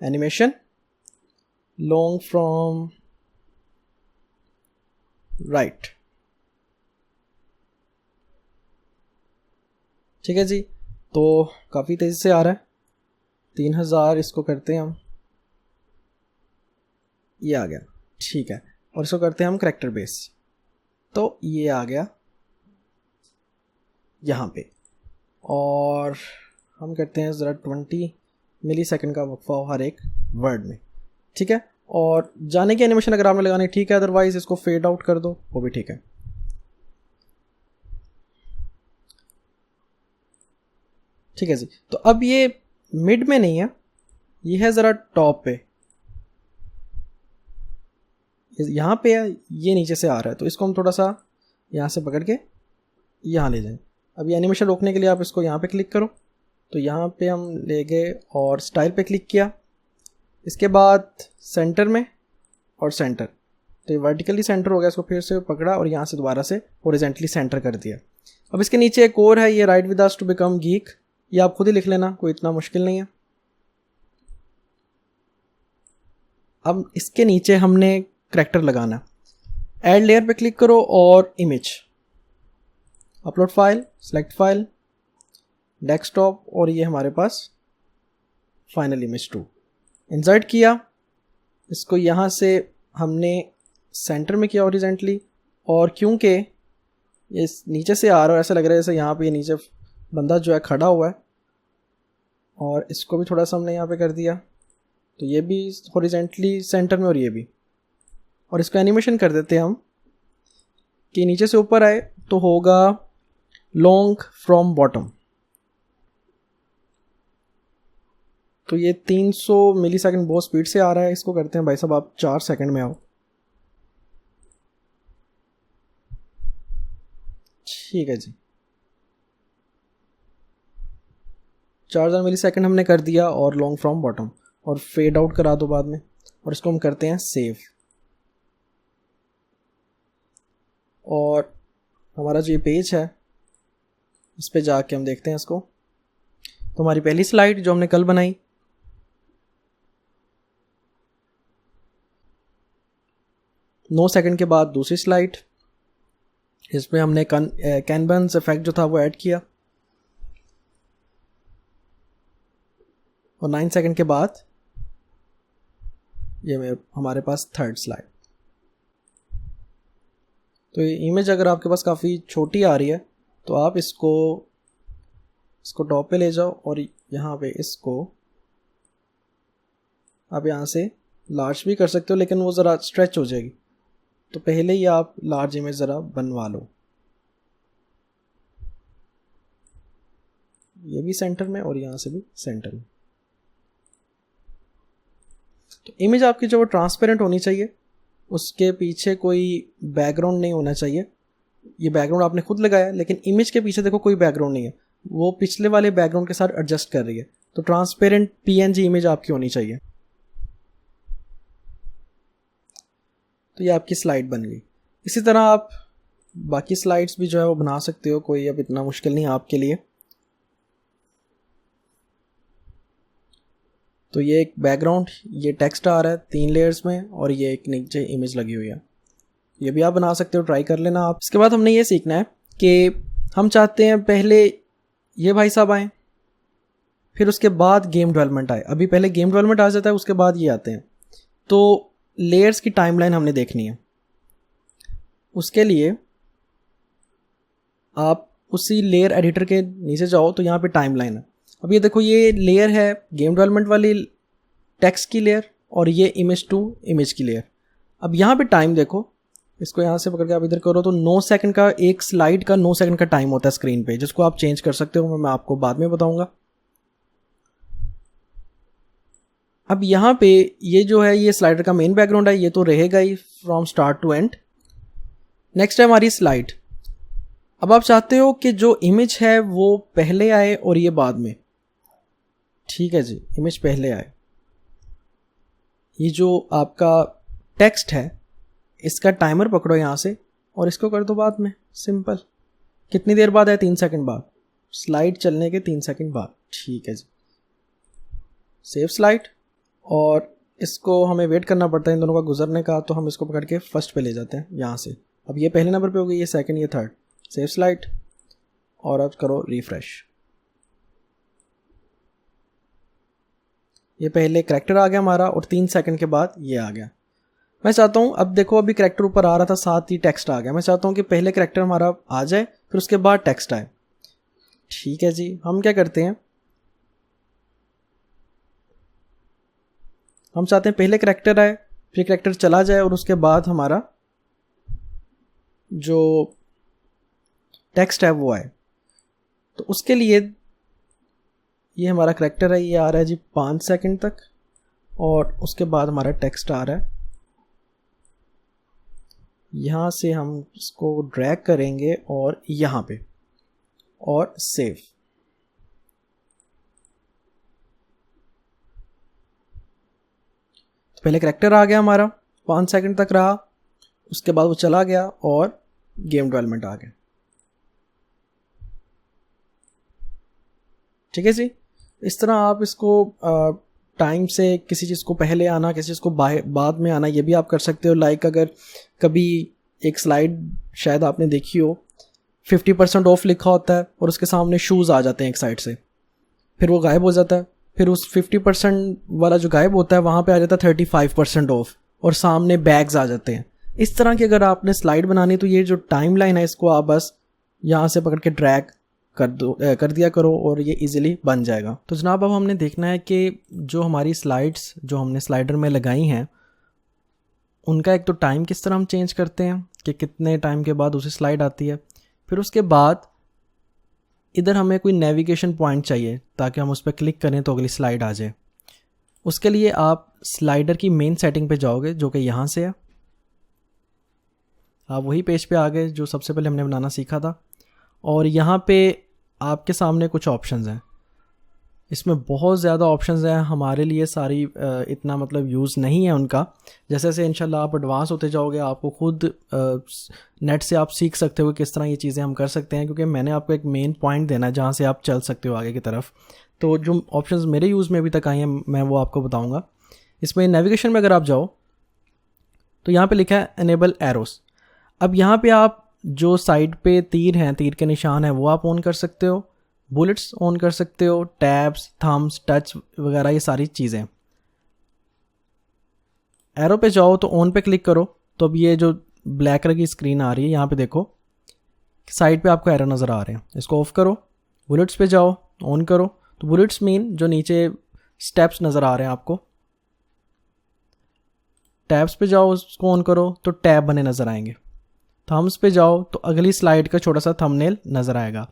एनिमेशन लॉन्ग फ्रॉम राइट। ठीक है जी। तो काफ़ी तेज़ी से आ रहा है, 3000 इसको करते हैं हम, ये आ गया। ठीक है, और इसको करते हैं हम करैक्टर बेस, तो ये आ गया यहाँ पे। और हम करते हैं ज़रा 20 मिलीसेकंड का वक्फा हो हर एक वर्ड में। ठीक है, और जाने की एनिमेशन अगर आपने लगानी ठीक है, अदरवाइज इसको फेड आउट कर दो, वो भी ठीक है। ठीक है जी। तो अब ये मिड में नहीं है, ये है ज़रा टॉप पे, यहाँ पे है, ये नीचे से आ रहा है। तो इसको हम थोड़ा सा यहाँ से पकड़ के यहाँ ले जाएं। अब ये एनिमेशन रोकने के लिए आप इसको यहाँ पे क्लिक करो, तो यहाँ पे हम ले गए और स्टाइल पे क्लिक किया। इसके बाद सेंटर में और सेंटर, तो ये वर्टिकली सेंटर हो गया, इसको फिर से पकड़ा और यहाँ से दोबारा से हॉरिजॉन्टली सेंटर कर दिया। अब इसके नीचे एक और है, ये write with us to become geek, ये आप खुद ही लिख लेना, कोई इतना मुश्किल नहीं है। अब इसके नीचे हमने करैक्टर लगाना, ऐड लेयर पे क्लिक करो और image, upload file, select file, desktop, और ये हमारे पास फाइनल इमेज 2 इंसर्ट किया। इसको यहाँ से हमने सेंटर में किया हॉरिजॉन्टली, और क्योंकि ये नीचे से आ रहा है, ऐसा लग रहा है जैसे यहाँ पे ये नीचे बंदा जो है खड़ा हुआ है, और इसको भी थोड़ा सा हमने यहाँ पे कर दिया, तो ये भी हॉरिजॉन्टली सेंटर में और ये भी। और इसको एनिमेशन कर देते हैं हम कि नीचे से ऊपर आए, तो होगा लॉन्ग फ्रॉम बॉटम। तो ये 300 मिलीसेकंड बहुत स्पीड से आ रहा है, इसको करते हैं भाई साहब आप 4 सेकंड में आओ। ठीक है जी, 4000 मिलीसेकंड हमने कर दिया, और लॉन्ग फ्रॉम बॉटम, और फेड आउट करा दो बाद में, और इसको हम करते हैं सेव। और हमारा जो ये पेज है इस पे जाके हम देखते हैं इसको। तो हमारी पहली स्लाइड जो हमने कल बनाई, 9 सेकंड के बाद दूसरी स्लाइड, इसमें हमने कैनवस इफेक्ट जो था वो ऐड किया, और 9 सेकंड के बाद ये हमारे पास थर्ड स्लाइड। तो ये इमेज अगर आपके पास काफ़ी छोटी आ रही है तो आप इसको टॉप पे ले जाओ, और यहाँ पे इसको आप यहाँ से लार्ज भी कर सकते हो, लेकिन वो ज़रा स्ट्रेच हो जाएगी, तो पहले ही आप लार्ज इमेज ज़रा बनवा लो। ये भी सेंटर में और यहाँ से भी सेंटर में। तो इमेज आपकी जो ट्रांसपेरेंट होनी चाहिए, उसके पीछे कोई बैकग्राउंड नहीं होना चाहिए। ये बैकग्राउंड आपने खुद लगाया, लेकिन इमेज के पीछे देखो कोई बैकग्राउंड नहीं है, वो पिछले वाले बैकग्राउंड के साथ एडजस्ट कर रही है। तो ट्रांसपेरेंट पीएनजी इमेज आपकी होनी चाहिए। तो ये आपकी स्लाइड बन गई। इसी तरह आप बाकी स्लाइड्स भी जो है वो बना सकते हो, कोई अब इतना मुश्किल नहीं है आपके लिए। तो ये एक बैकग्राउंड, ये टेक्स्ट आ रहा है 3 लेयर्स में, और ये एक नीचे इमेज लगी हुई है। ये भी आप बना सकते हो, ट्राई कर लेना आप। इसके बाद हमने ये सीखना है कि हम चाहते हैं पहले ये भाई साहब आए, फिर उसके बाद गेम डेवलपमेंट आए। अभी पहले गेम डेवलपमेंट आ जाता है, उसके बाद ये आते हैं। तो लेयर्स की टाइमलाइन हमने देखनी है। उसके लिए आप उसी लेयर एडिटर के नीचे जाओ, तो यहाँ पे टाइमलाइन है। अब ये देखो, ये लेयर है गेम डेवलपमेंट वाली टेक्स्ट की लेयर, और ये इमेज टू इमेज की लेयर। अब यहाँ पे टाइम देखो, इसको यहाँ से पकड़ के आप इधर करो तो 9 सेकंड का, एक स्लाइड का 9 सेकंड का टाइम होता है स्क्रीन पे, जिसको आप चेंज कर सकते हो, मैं आपको बाद में बताऊंगा। अब यहाँ पे ये जो है ये स्लाइडर का मेन बैकग्राउंड है, ये तो रहेगा ही from start to end. Next है हमारी स्लाइड। अब आप चाहते हो कि जो इमेज है वो पहले आए और ये बाद में। ठीक है जी, इमेज पहले आए। ये जो आपका टेक्स्ट है इसका टाइमर पकड़ो यहाँ से और इसको कर दो बाद में, सिंपल। कितनी देर बाद है? 3 सेकंड बाद, स्लाइड चलने के 3 सेकंड बाद। ठीक है जी, सेव स्लाइड। और इसको हमें वेट करना पड़ता है इन दोनों का गुजरने का, तो हम इसको पकड़ के फर्स्ट पे ले जाते हैं यहाँ से। अब ये पहले नंबर पे हो गई, ये सेकंड, ये थर्ड। सेव स्लाइड और अब करो रिफ्रेश। ये पहले करैक्टर आ गया हमारा और 3 सेकंड के बाद ये आ गया। मैं चाहता हूँ, अब देखो अभी करैक्टर ऊपर आ रहा था, साथ ही टेक्स्ट आ गया। मैं चाहता हूँ कि पहले करैक्टर हमारा आ जाए फिर उसके बाद टेक्स्ट आए। ठीक है जी, हम क्या करते हैं, हम चाहते हैं पहले करैक्टर आए फिर करैक्टर चला जाए और उसके बाद हमारा जो टेक्स्ट है वो आए। तो उसके लिए ये हमारा करैक्टर है, ये आ रहा है जी 5 सेकंड तक, और उसके बाद हमारा टेक्स्ट आ रहा है। यहाँ से हम इसको ड्रैग करेंगे और यहाँ पे, और सेव। तो पहले करैक्टर आ गया हमारा, 5 सेकंड तक रहा, उसके बाद वो चला गया और गेम डेवलपमेंट आ गया। ठीक है जी। इस तरह आप इसको टाइम से किसी चीज़ को पहले आना, किसी चीज़ को बाद में आना, ये भी आप कर सकते हो। लाइक अगर कभी एक स्लाइड शायद आपने देखी हो 50% ऑफ लिखा होता है और उसके सामने शूज़ आ जाते हैं एक साइड से, फिर वो गायब हो जाता है, फिर उस 50% वाला जो गायब होता है वहाँ पे आ जाता है 35% ऑफ और सामने बैग्स आ जाते हैं। इस तरह की अगर आपने स्लाइड बनानी तो ये जो टाइम लाइन है इसको आप बस यहाँ से पकड़ के ड्रैग कर दिया करो और ये इजीली बन जाएगा। तो जनाब अब हमने देखना है कि जो हमारी स्लाइड्स जो हमने स्लाइडर में लगाई हैं उनका एक तो टाइम किस तरह हम चेंज करते हैं कि कितने टाइम के बाद उसे स्लाइड आती है। फिर उसके बाद इधर हमें कोई नेविगेशन पॉइंट चाहिए ताकि हम उस पर क्लिक करें तो अगली स्लाइड आ जाए। उसके लिए आप स्लाइडर की मेन सेटिंग पे जाओगे जो कि यहाँ से है। आप वही पेज पे आ गए जो सबसे पहले हमने बनाना सीखा था और यहाँ पे आपके सामने कुछ ऑप्शंस हैं। इसमें बहुत ज़्यादा ऑप्शंस हैं, हमारे लिए सारी इतना मतलब यूज़ नहीं है उनका। जैसे जैसे इंशाल्लाह आप एडवांस होते जाओगे आपको खुद नेट से आप सीख सकते हो किस तरह ये चीज़ें हम कर सकते हैं, क्योंकि मैंने आपको एक मेन पॉइंट देना है जहाँ से आप चल सकते हो आगे की तरफ। तो जो ऑप्शंस मेरे यूज़ में अभी तक आए हैं मैं वो आपको बताऊँगा। इसमें नेविगेशन में अगर आप जाओ तो यहाँ पर लिखा है एनेबल एरोस। अब यहाँ पर आप जो साइड पे तीर हैं, तीर के निशान हैं, वो आप ऑन कर सकते हो, बुलेट्स ऑन कर सकते हो, टैब्स, थम्स, टच वगैरह ये सारी चीज़ें। एरो पे जाओ तो ऑन पे क्लिक करो तो अब ये जो ब्लैक कलर की स्क्रीन आ रही है यहाँ पे देखो साइड पे आपको एरो नज़र आ रहे हैं। इसको ऑफ करो, बुलेट्स पे जाओ, ऑन करो तो बुलेट्स मीन जो नीचे स्टेप्स नज़र आ रहे हैं आपको। टैब्स पे जाओ, उसको ऑन करो तो टैब बने नज़र आएंगे। थम्स पे जाओ तो अगली स्लाइड का छोटा सा थंबनेल नज़र आएगा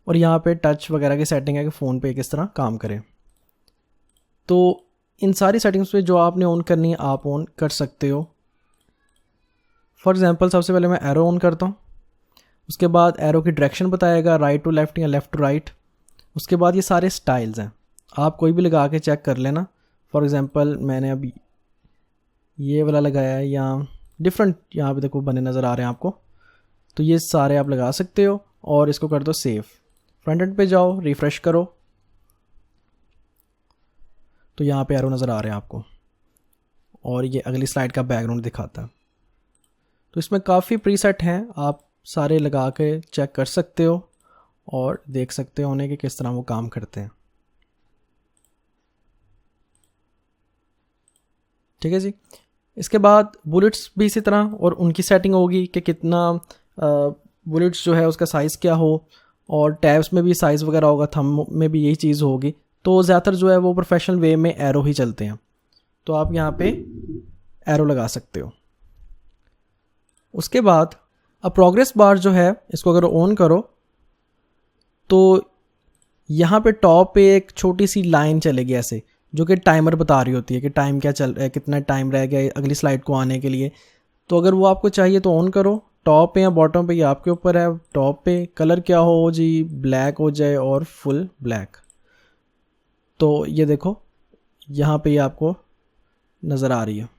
और यहाँ पे टच वगैरह की सेटिंग है कि फ़ोन पे किस तरह काम करें। तो इन सारी सेटिंग्स पे जो आपने ऑन करनी है आप ऑन कर सकते हो। फॉर एग्जांपल सबसे पहले मैं एरो ऑन करता हूँ, उसके बाद एरो की डायरेक्शन बताएगा राइट टू लेफ़्ट या लेफ़्ट टू राइट। उसके बाद ये सारे स्टाइल्स हैं, आप कोई भी लगा के चेक कर लेना। फॉर एग्ज़ाम्पल मैंने अभी ये वाला लगाया है या डिफरेंट यहाँ पे देखो बने नज़र आ रहे हैं आपको, तो ये सारे आप लगा सकते हो और इसको कर दो सेव। फ्रंट एंड पे जाओ, रिफ़्रेश करो तो यहाँ पे एरो नज़र आ रहे हैं आपको और ये अगली स्लाइड का बैकग्राउंड दिखाता है। तो इसमें काफ़ी प्रीसेट हैं, आप सारे लगा के चेक कर सकते हो और देख सकते हो उन्हें कि किस तरह वो काम करते हैं। ठीक है जी। इसके बाद बुलेट्स भी इसी तरह और उनकी सेटिंग होगी कि कितना बुलेट्स जो है उसका साइज़ क्या हो और टैब्स में भी साइज़ वगैरह होगा, थंब में भी यही चीज़ होगी। तो ज़्यादातर जो है वो प्रोफेशनल वे में एरो ही चलते हैं, तो आप यहाँ पे एरो लगा सकते हो। उसके बाद अब प्रोग्रेस बार जो है इसको अगर ऑन करो तो यहाँ पे टॉप पे एक छोटी सी लाइन चलेगी ऐसे जो कि टाइमर बता रही होती है कि टाइम क्या चल रहा है, कितना टाइम रह गया अगली स्लाइड को आने के लिए। तो अगर वो आपको चाहिए तो ऑन करो, टॉप पे या बॉटम पे ये आपके ऊपर है। टॉप पे कलर क्या हो जी, ब्लैक हो जाए और फुल ब्लैक। तो ये देखो यहाँ पे ये आपको नज़र आ रही है।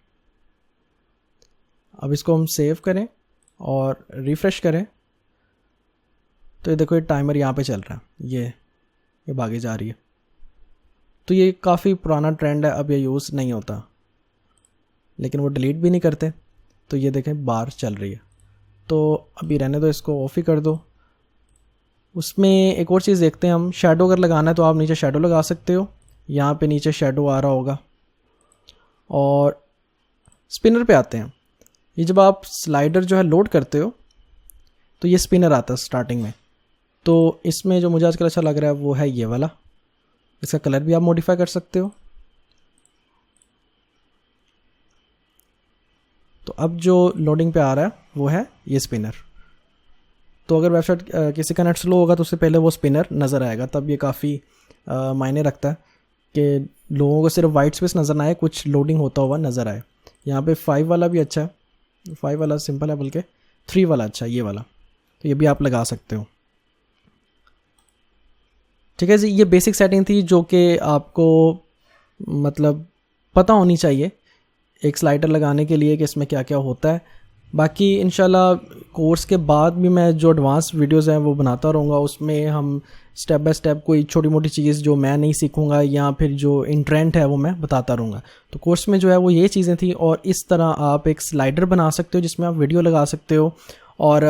अब इसको हम सेव करें और रिफ़्रेश करें तो ये देखो ये टाइमर यहाँ पे चल रहा है, ये भागे जा रही है। तो ये काफ़ी पुराना ट्रेंड है, अब ये यूज़ नहीं होता, लेकिन वो डिलीट भी नहीं करते। तो ये देखें बार चल रही है, तो अभी रहने दो, इसको ऑफ ही कर दो। उसमें एक और चीज़ देखते हैं हम, शेडो अगर लगाना है तो आप नीचे शेडो लगा सकते हो, यहाँ पे नीचे शेडो आ रहा होगा। और स्पिनर पे आते हैं। ये जब आप स्लाइडर जो है लोड करते हो तो ये स्पिनर आता है स्टार्टिंग में। तो इसमें जो मुझे आजकल अच्छा लग रहा है वो है ये वाला, इसका कलर भी आप मॉडिफाई कर सकते हो। तो अब जो लोडिंग पे आ रहा है वो है ये स्पिनर। तो अगर वेबसाइट किसी का नेट स्लो होगा तो उससे पहले वो स्पिनर नज़र आएगा, तब ये काफ़ी मायने रखता है कि लोगों को सिर्फ वाइट स्पेस नज़र ना आए, कुछ लोडिंग होता हुआ नज़र आए। यहाँ पे 5 वाला भी अच्छा है, 5 वाला सिंपल है, बल्कि 3 वाला अच्छा है, ये वाला। तो ये भी आप लगा सकते हो। ठीक है जी, ये बेसिक सेटिंग थी जो कि आपको मतलब पता होनी चाहिए एक स्लाइडर लगाने के लिए कि इसमें क्या क्या होता है। बाकी इंशाल्लाह कोर्स के बाद भी मैं जो एडवांस वीडियोस हैं वो बनाता रहूँगा, उसमें हम स्टेप बाय स्टेप कोई छोटी मोटी चीज़ जो मैं नहीं सीखूंगा या फिर जो इंट्रेंड है वो मैं बताता रहूँगा। तो कोर्स में जो है वो ये चीज़ें थी, और इस तरह आप एक स्लाइडर बना सकते हो जिसमें आप वीडियो लगा सकते हो, और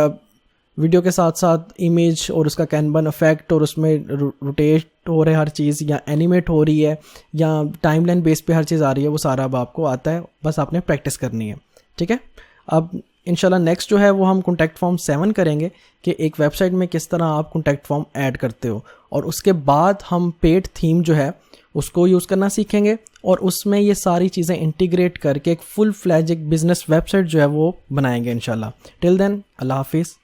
वीडियो के साथ साथ इमेज और उसका कैनवन इफेक्ट, और उसमें रोटेट हो रहा है हर चीज़, या एनिमेट हो रही है, या टाइमलाइन बेस पे हर चीज़ आ रही है, वो सारा अब आपको आता है, बस आपने प्रैक्टिस करनी है। ठीक है, अब इंशाल्लाह नेक्स्ट जो है वो हम कॉन्टैक्ट फॉर्म 7 करेंगे कि एक वेबसाइट में किस तरह आप कॉन्टैक्ट फॉर्म ऐड करते हो, और उसके बाद हम पेड थीम जो है उसको यूज़ करना सीखेंगे, और उसमें ये सारी चीज़ें इंटीग्रेट करके एक फुल फ्लैज एक बिजनेस वेबसाइट जो है वो बनाएंगे इंशाल्लाह। टिल देन, अल्लाह हाफिज़।